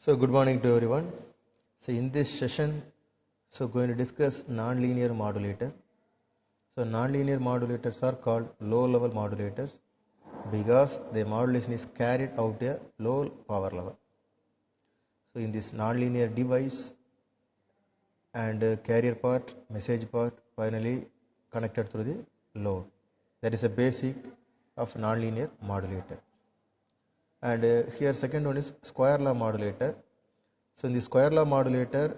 So good morning to everyone. So in this session, going to discuss nonlinear modulator. So nonlinear modulators are called low-level modulators because their modulation is carried out a low power level. So in this nonlinear device and carrier part, message part finally connected through the load. That is a basic of nonlinear modulator. And here second one is square law modulator. So in the square law modulator,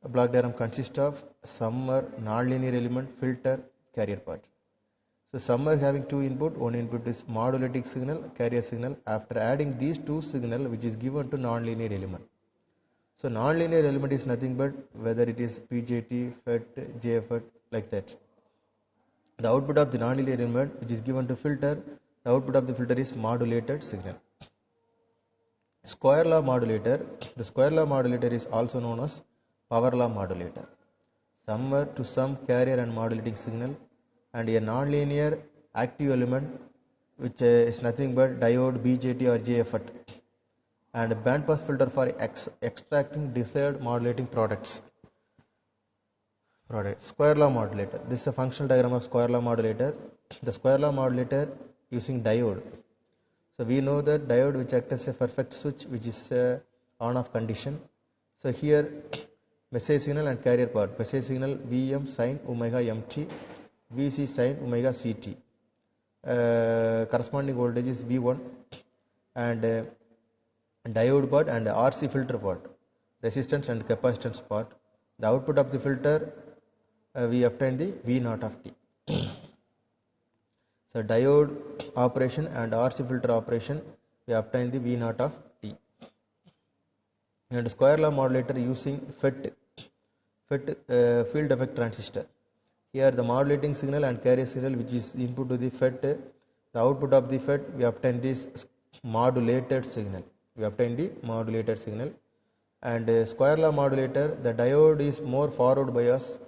a block diagram consists of summer, nonlinear element, filter, carrier part. So summer having two input, one input is modulating signal, carrier signal. After adding these two signal, which is given to nonlinear element. So nonlinear element is nothing but whether it is PJT, FET, JFET, like that. The output of the nonlinear element, which is given to filter, the output of the filter is modulated signal. Square law modulator, the square law modulator is also known as power law modulator. Summer to sum carrier and modulating signal, and a nonlinear active element which is nothing but diode, BJT or JFET, and a bandpass filter for extracting desired modulating products. Square law modulator. This is a functional diagram of square law modulator. The square law modulator using diode. So we know that diode which acts as a perfect switch, which is on off condition. So here message signal and carrier part. Message signal Vm sin omega mt, Vc sin omega ct. Corresponding voltage is V1, and diode part and RC filter part, resistance and capacitance part. The output of the filter we obtain the V0 of t. So diode operation and RC filter operation, we obtain the V0 of t. And square law modulator using FET field effect transistor. Here the modulating signal and carrier signal which is input to the FET, the output of the FET, we obtain this modulated signal. And square law modulator, the diode is more forward bias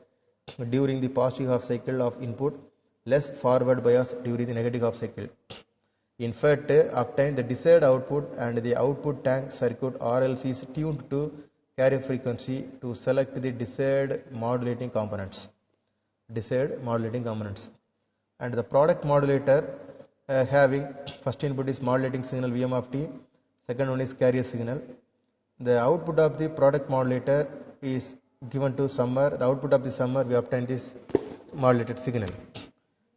during the positive half cycle of input, less forward bias during the negative half cycle. In fact, obtain the desired output, and the output tank circuit RLC is tuned to carrier frequency to select the desired modulating components. And the product modulator having first input is modulating signal Vm of t, second one is carrier signal. The output of the product modulator is given to summer. The output of the summer, we obtain this modulated signal.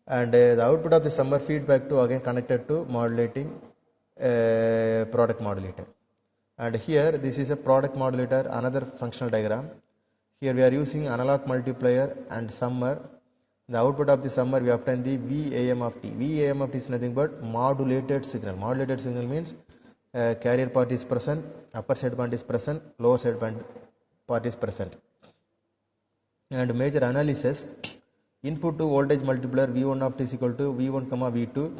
And the output of the summer feedback to again connected to modulating product modulator. And here this is a product modulator, another functional diagram. Here we are using analog multiplier and summer. The output of the summer, we obtain the VAM of t. VAM of t is nothing but modulated signal. Modulated signal means carrier part is present, upper sideband is present, lower sideband part is present. And major analysis, input to voltage multiplier V1 of t is equal to V1 comma V2.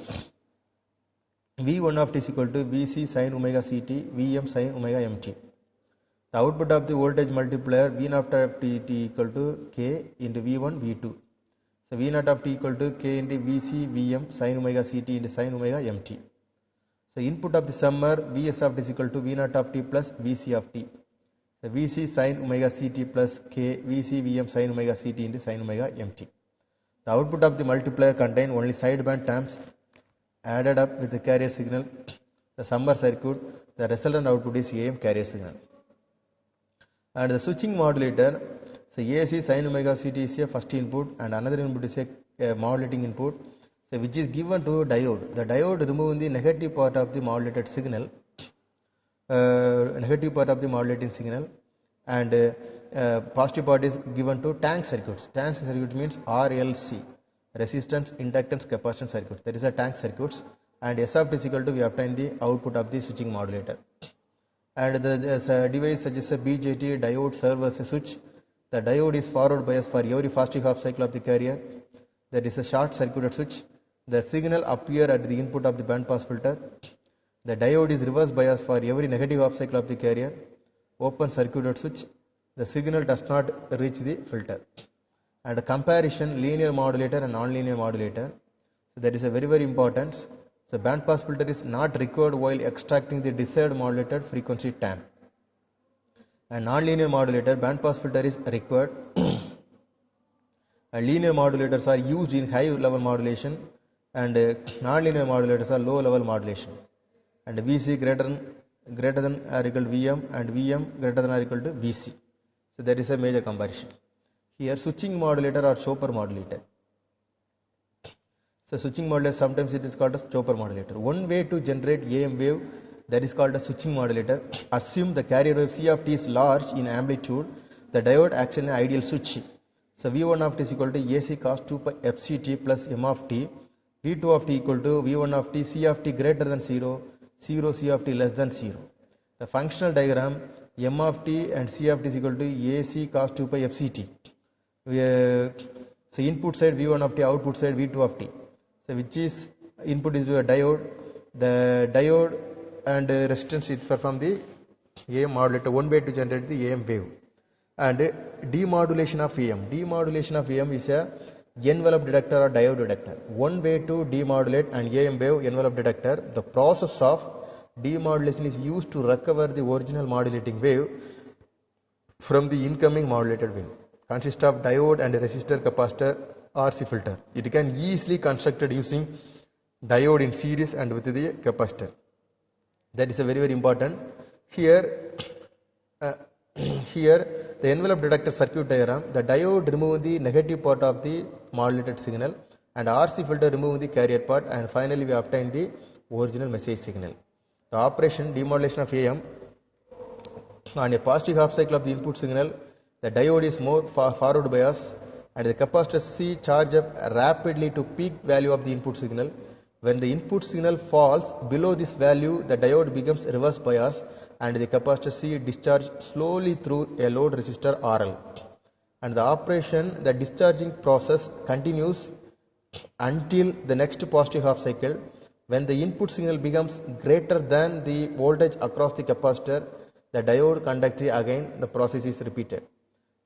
V1 of t is equal to Vc sin omega Ct, Vm sin omega Mt. The output of the voltage multiplier V0 of t equal to K into V1 V2. So V0 of t equal to K into Vc Vm sin omega Ct into sin omega Mt. So input of the summer Vs of t is equal to V0 of t plus Vc of t. So Vc sin omega Ct plus K Vc Vm sin omega Ct into sin omega Mt. The output of the multiplier contain only sideband terms added up with the carrier signal. The summer circuit, the resultant output is AM carrier signal. And the switching modulator, so AC sin omega Ct is a first input, and another input is a modulating input, so which is given to diode. The diode removing the negative part of the modulated signal, and positive part is given to tank circuits. Tank circuit means RLC, resistance, inductance, capacitance circuits. That is a tank circuits. And S of t is equal to, we obtain the output of the switching modulator. And the device such as a BJT diode serves as a switch. The diode is forward bias for every positive half cycle of the carrier. That is a short circuited switch. The signal appear at the input of the bandpass filter. The diode is reverse bias for every negative half cycle of the carrier. Open circuited switch. The signal does not reach the filter. And a comparison, linear modulator and non-linear modulator. So that is a very important. So bandpass filter is not required while extracting the desired modulated frequency time. A non-linear modulator band pass filter is required. And linear modulators are used in high level modulation, and non-linear modulators are low level modulation. And Vc greater than or equal to Vm, and Vm greater than or equal to Vc. So there is a major comparison. Here switching modulator or Chopper modulator. So switching modulator, sometimes it is called as Chopper modulator. One way to generate AM wave, that is called a switching modulator. Assume the carrier wave C of t is large in amplitude. The diode acts in an ideal switch. So V1 of t is equal to AC cos 2 pi FCT plus M of t. V2 of t equal to V1 of t C of t greater than 0, 0 C of t less than 0. The functional diagram, M of t and C of t is equal to AC cos 2 pi FCT. So input side V1 of t, output side V2 of t. So which is input is a diode. The diode and resistance is from the AM modulator. One way to generate the AM wave. And demodulation of AM. Demodulation of AM is a envelope detector or diode detector. One way to demodulate an AM wave envelope detector. The process of demodulation is used to recover the original modulating wave from the incoming modulated wave. Consists of diode and resistor, capacitor, RC filter. It can easily constructed using diode in series and with the capacitor. That is a very important. Here the envelope detector circuit diagram, the diode remove the negative part of the modulated signal, and RC filter remove the carrier part, and finally we obtain the original message signal. The operation demodulation of AM. On a positive half cycle of the input signal, the diode is more forward bias, and the capacitor C charge up rapidly to peak value of the input signal. When the input signal falls below this value, the diode becomes reverse bias, and the capacitor C discharge slowly through a load resistor RL. And the operation, the discharging process continues until the next positive half cycle. When the input signal becomes greater than the voltage across the capacitor, the diode conductor again the process is repeated.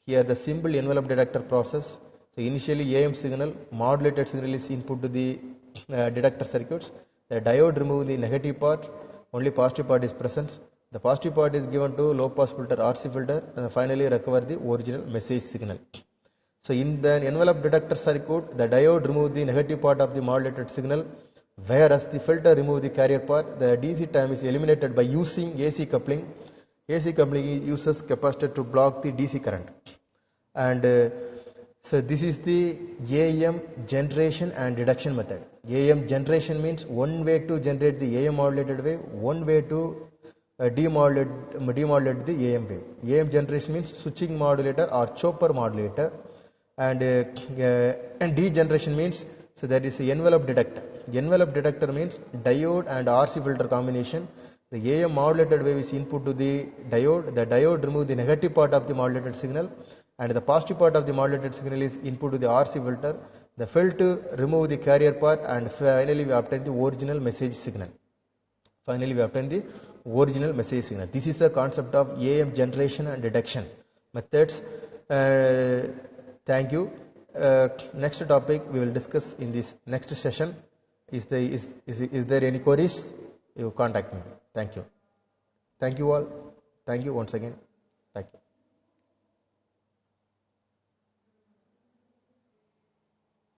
Here the simple envelope detector process. So initially AM signal, modulated signal is input to the detector circuits. The diode remove the negative part, only positive part is present. The positive part is given to low pass filter, RC filter, and finally recover the original message signal. So in the envelope detector circuit, the diode remove the negative part of the modulated signal, whereas the filter remove the carrier part. The DC time is eliminated by using AC coupling. AC coupling uses capacitor to block the DC current. And so this is the AM generation and reduction method. AM generation means one way to generate the AM modulated wave, one way to demodulate the AM wave. AM generation means switching modulator or chopper modulator, and degeneration means, so that is the envelope detector. Envelope detector means diode and RC filter combination. The AM modulated wave is input to the diode. The diode remove the negative part of the modulated signal, and the positive part of the modulated signal is input to the RC filter. The filter remove the carrier part, and finally we obtain the original message signal. This is the concept of AM generation and reduction methods. Thank you. Next topic we will discuss in this next session. Is there any queries? You contact me. Thank you. Thank you all. Thank you once again. Thank you.